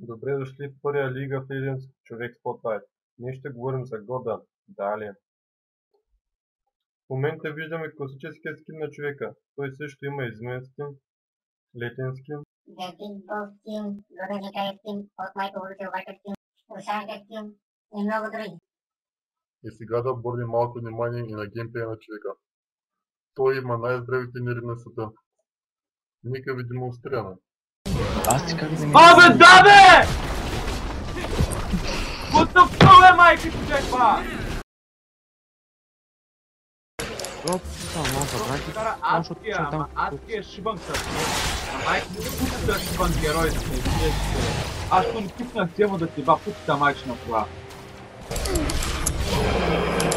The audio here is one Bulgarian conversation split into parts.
Добре дошли в първия Лига в Legends човек Spotlight. Ние ще говорим за Гордан. Далее. В момента виждаме класическия скин на човека. Той също има измен скин, летен скин, The Big Boss Team, Golden Vicar Team, Hotmike Overkill Team, Osanka Team и много други. И сега да обърнем малко внимание и на геймплея на човека. Той има най-здравите мири на света. Нека ви демонстрираме. Аз ти как да ми... Абе, да бе! What the fuck е майка ти бе, Аз тия шибан са. Майка не пути да шибан герой да се. Аз то не пипнах тема да ти ба путита майчина това.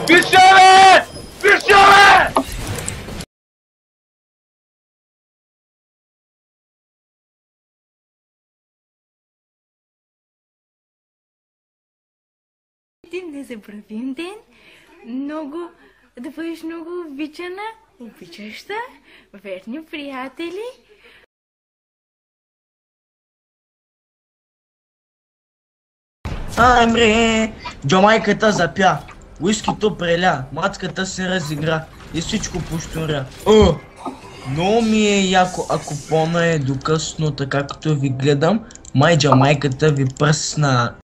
Пише бе! Пише бе! Незабравим ден, да бъдеш много обичана, обичаща, верни приятели. Емре, джамайката запя, уискито преля, матката се разигра и всичко пощуря. Много ми е яко, ако пона е докъсно, така като ви гледам, май джамайката ви пръсна.